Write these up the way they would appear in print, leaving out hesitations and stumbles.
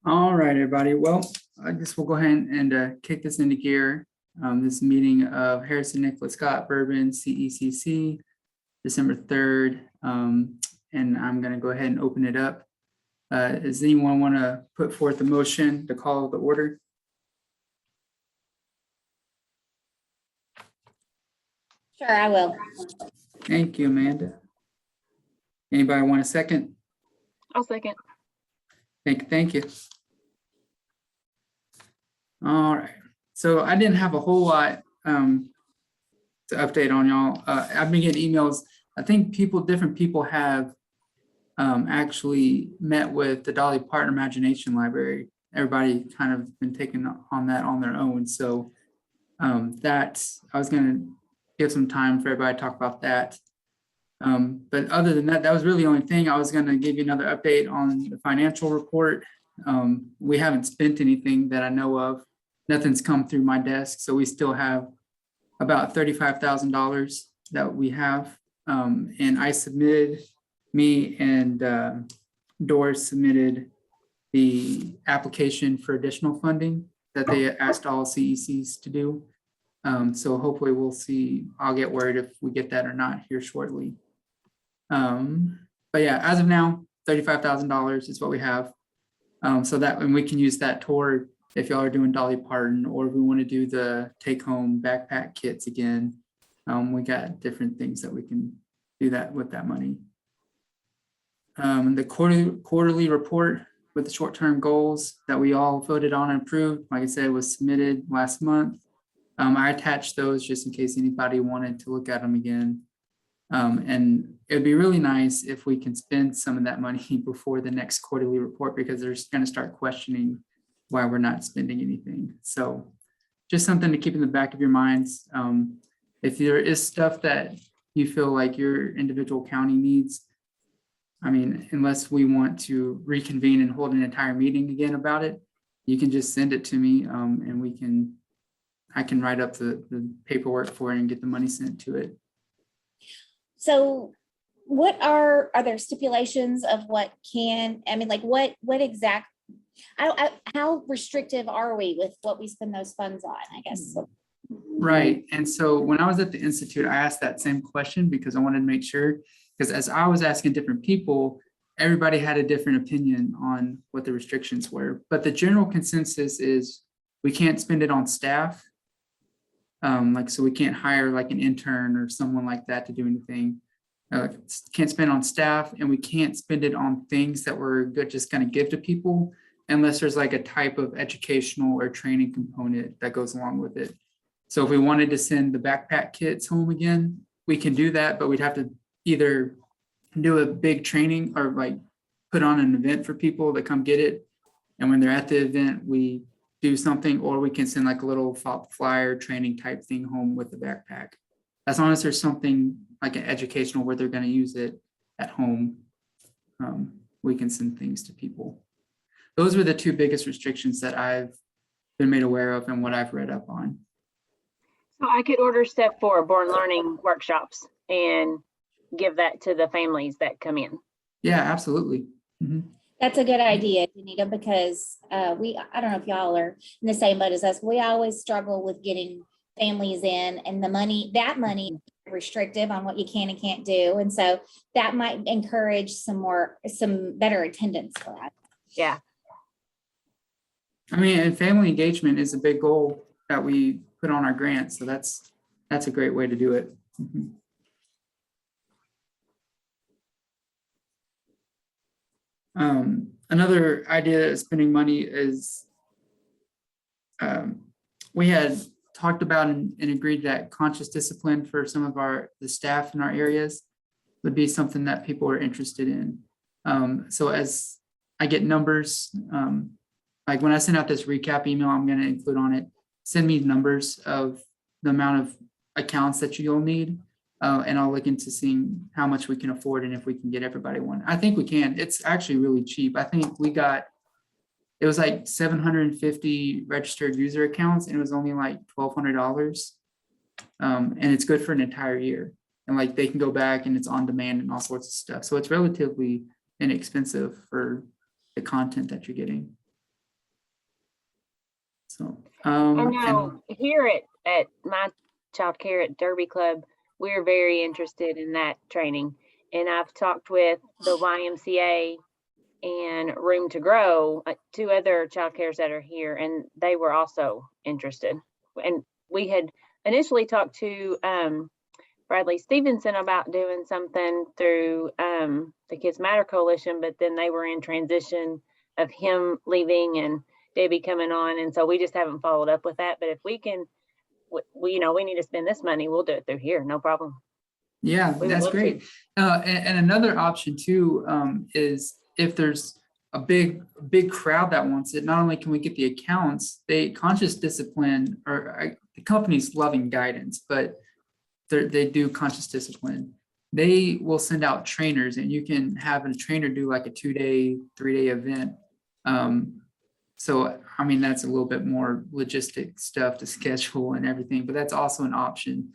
All right, everybody. Well, I guess we'll go ahead and kick this into gear. This meeting of Hsbncecc Bourbon CECC, December 3rd. And I'm going to go ahead and open it up. Does anyone want to put forth a motion to call the order? Sure, I will. Thank you, Amanda. Anybody want a second? I'll second. Thank you. All right. So I didn't have a whole lot to update on y'all. I've been getting emails. I think different people have actually met with the Dolly Parton Imagination Library. Everybody kind of been taking on that on their own. So that I was going to give some time for everybody to talk about that. But other than that, that was really the only thing. I was going to give you another update on the financial report. We haven't spent anything that I know of. Nothing's come through my desk. So we still have about $35,000 that we have. And I submitted, me and Doris submitted the application for additional funding that they asked all CECs to do. So hopefully we'll see, I'll get word if we get that or not here shortly. But yeah, as of now, $35,000 is what we have. So that, and we can use that toward if y'all are doing Dolly Parton, or if we want to do the take home backpack kits again. We got different things that we can do that with that money. The quarterly report with the short-term goals that we all voted on and approved, like I said, was submitted last month. I attached those just in case anybody wanted to look at them again. And it'd be really nice if we can spend some of that money before the next quarterly report, because they're going to start questioning why we're not spending anything. So just something to keep in the back of your minds. If there is stuff that you feel like your individual county needs, I mean, unless we want to reconvene and hold an entire meeting again about it, you can just send it to me and I can write up the paperwork for it and get the money sent to it. So what are there stipulations of what can, I mean, like what exact, how restrictive are we with what we spend those funds on, I guess? Right. And so when I was at the Institute, I asked that same question because I wanted to make sure, because as I was asking different people, everybody had a different opinion on what the restrictions were. But the general consensus is we can't spend it on staff. So we can't hire like an intern or someone like that to do anything. Can't spend on staff, and we can't spend it on things that we're just going to give to people unless there's like a type of educational or training component that goes along with it. So if we wanted to send the backpack kits home again, we can do that, but we'd have to either do a big training or like put on an event for people to come get it. And when they're at the event, we do something, or we can send like a little flyer training type thing home with the backpack. As long as there's something like an educational where they're going to use it at home, we can send things to people. Those were the two biggest restrictions that I've been made aware of and what I've read up on. So I could order step 4 born learning workshops and give that to the families that come in. Yeah, absolutely. Mm-hmm. That's a good idea, Janita, because I don't know if y'all are in the same boat as us. We always struggle with getting families in, and that money is restrictive on what you can and can't do. And so that might encourage some better attendance for us. Yeah. I mean, and family engagement is a big goal that we put on our grant. So that's a great way to do it. Mm-hmm. Another idea of spending money is we had talked about and agreed that conscious discipline for some of the staff in our areas would be something that people are interested in. So as I get numbers, like when I send out this recap email, I'm going to include on it, send me numbers of the amount of accounts that you'll need. And I'll look into seeing how much we can afford and if we can get everybody one. I think we can. It's actually really cheap. I think it was like 750 registered user accounts, and it was only like $1,200. And it's good for an entire year. And like they can go back and it's on demand and all sorts of stuff. So it's relatively inexpensive for the content that you're getting. So, I and know here at my child care at Derby Club, we're very interested in that training. And I've talked with the YMCA and Room to Grow, two other child cares that are here, and they were also interested. And we had initially talked to Bradley Stevenson about doing something through the Kids Matter Coalition, but then they were in transition of him leaving and Debbie coming on. And so we just haven't followed up with that. But if we can, we need to spend this money, we'll do it through here, no problem. yeah, We would that's love to. great. And another option too is if there's a big crowd that wants it, not only can we get the accounts, conscious discipline, or the company's loving guidance, but they do conscious discipline. They will send out trainers, and you can have a trainer do like a 2-day, 3-day event. So, I mean, that's a little bit more logistic stuff to schedule and everything, but that's also an option.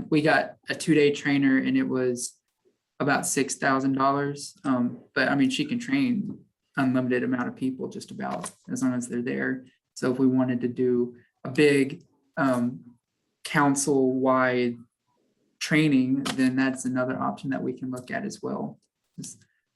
We got a 2-day trainer, and it was about $6,000. But I mean, she can train unlimited amount of people just about, as long as they're there. So if we wanted to do a big council-wide training, then that's another option that we can look at as well.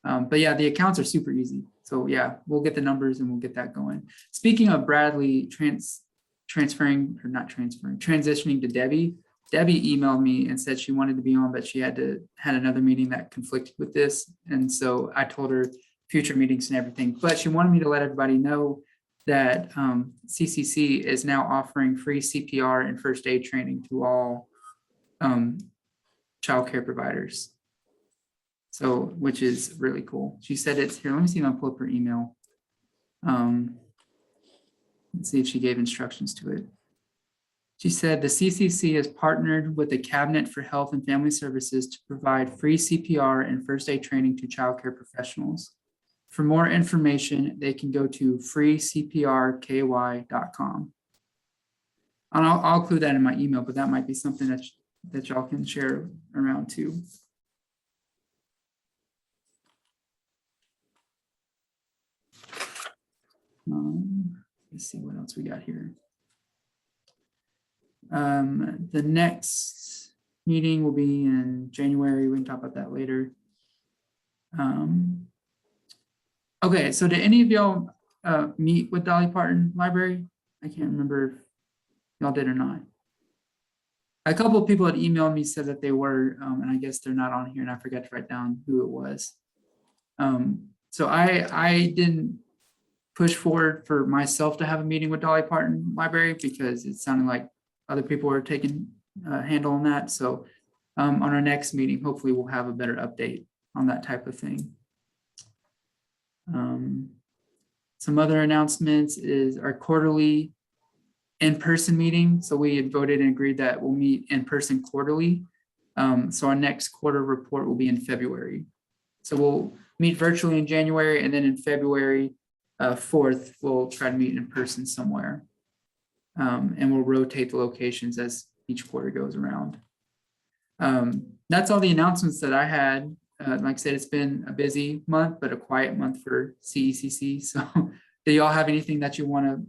But yeah, the accounts are super easy. So yeah, we'll get the numbers and we'll get that going. Speaking of Bradley transitioning to Debbie emailed me and said she wanted to be on, but she had another meeting that conflicted with this. And so I told her future meetings and everything, but she wanted me to let everybody know that CCC is now offering free CPR and first aid training to all childcare providers. So, which is really cool. She said it's here. Let me see if I pull up her email. Let's see if she gave instructions to it. She said the CCC has partnered with the Cabinet for Health and Family Services to provide free CPR and first aid training to childcare professionals. For more information, they can go to freecprky.com. And I'll include that in my email, but that might be something that y'all can share around too. Let's see what else we got here. The next meeting will be in January. We can talk about that later. Okay, so did any of y'all meet with Dolly Parton Library? I can't remember if y'all did or not. A couple of people had emailed me, said that they were, and I guess they're not on here, and I forgot to write down who it was. So I didn't push forward for myself to have a meeting with Dolly Parton Library because it sounded like other people were taking a handle on that. So on our next meeting, hopefully we'll have a better update on that type of thing. Some other announcements is our quarterly in-person meeting. So we had voted and agreed that we'll meet in person quarterly. So our next quarter report will be in February. So we'll meet virtually in January, and then in February 4th, we'll try to meet in person somewhere. And we'll rotate the locations as each quarter goes around. That's all the announcements that I had. Like I said, it's been a busy month, but a quiet month for CECC. So do y'all have anything that you want to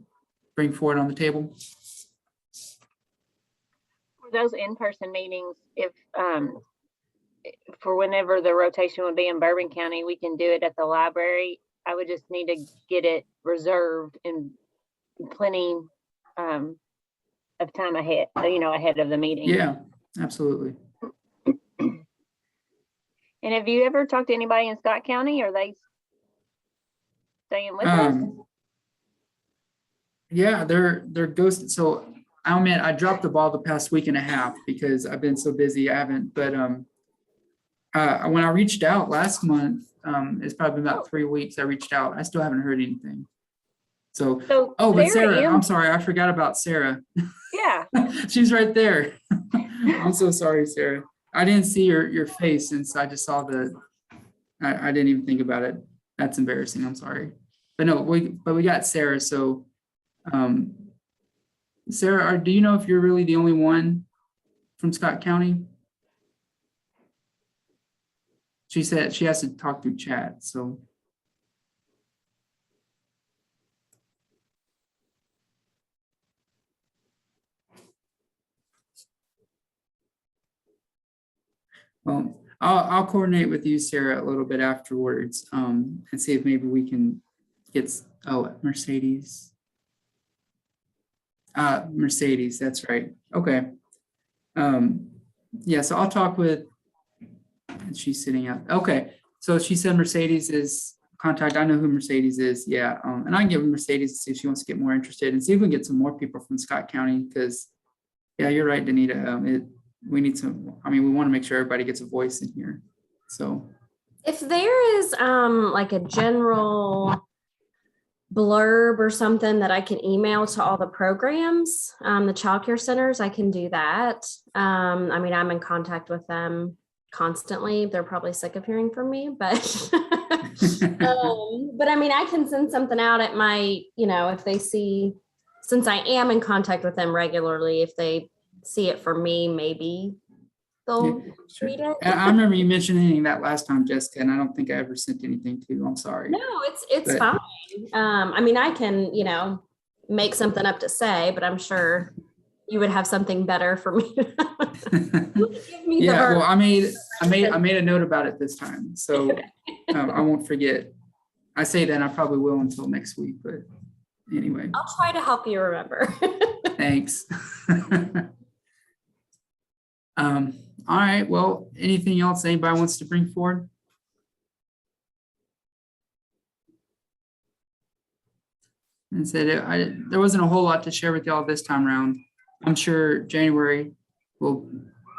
bring forward on the table? For those in-person meetings, if for whenever the rotation would be in Bourbon County, we can do it at the library. I would just need to get it reserved in plenty of time ahead, ahead of the meeting. Yeah, absolutely. And have you ever talked to anybody in Scott County? Are they staying with us? Yeah, they're ghosted. So I admit I dropped the ball the past week and a half because I've been so busy. I haven't, but when I reached out last month, it's probably been about 3 weeks. I reached out. I still haven't heard anything. So but Sarah, I'm sorry, I forgot about Sarah. Yeah. She's right there. I'm so sorry, Sarah. I didn't see your face, and so I just saw I didn't even think about it. That's embarrassing. I'm sorry. But no, we got Sarah. So Sarah, do you know if you're really the only one from Scott County? She said she has to talk through chat. So Well, I'll coordinate with you, Sarah, a little bit afterwards, and see if maybe we can get, Mercedes. Mercedes, that's right. Okay. Yeah, so I'll talk with, and she's sitting out. Okay, so she said Mercedes is contact. I know who Mercedes is. Yeah, and I can get with Mercedes to see if she wants to get more interested and see if we can get some more people from Scott County, because yeah, you're right, Danita. We need some, I mean, we want to make sure everybody gets a voice in here. So If there is like a general blurb or something that I can email to all the programs, the childcare centers, I can do that. I mean, I'm in contact with them constantly. They're probably sick of hearing from me, but but I mean, I can send something out at my, if they see, since I am in contact with them regularly, if they see it for me, maybe they'll sure. read it. I remember you mentioning that last time, Jessica, and I don't think I ever sent anything to you. I'm sorry. No, it's But- fine. I mean, I can, make something up to say, but I'm sure you would have something better for me. Give me the Yeah, verb. well, I made a note about it this time, so I won't forget. I say that, and I probably will until next week, but anyway, I'll try to help you remember. thanks. All right, well, anything else anybody wants to bring forward? And said there wasn't a whole lot to share with y'all this time around. I'm sure January we'll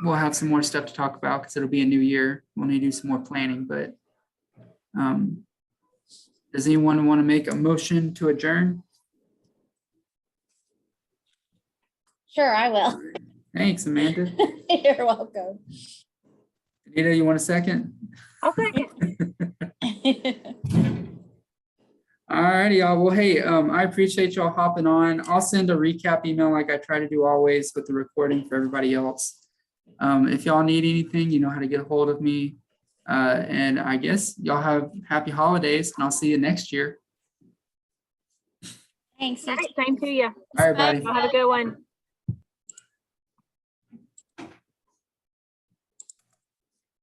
have some more stuff to talk about because it'll be a new year. We'll need to do some more planning, but does anyone want to make a motion to adjourn? Sure, I will. Thanks, Amanda. You're welcome. Anita, you want a second? I'll second. All righty, y'all. Well, hey, I appreciate y'all hopping on. I'll send a recap email like I try to do always with the recording for everybody else. If y'all need anything, you know how to get a hold of me. And I guess y'all have happy holidays, and I'll see you next year. Thanks. All right, same to you. All right, everybody. Y'all have a good one.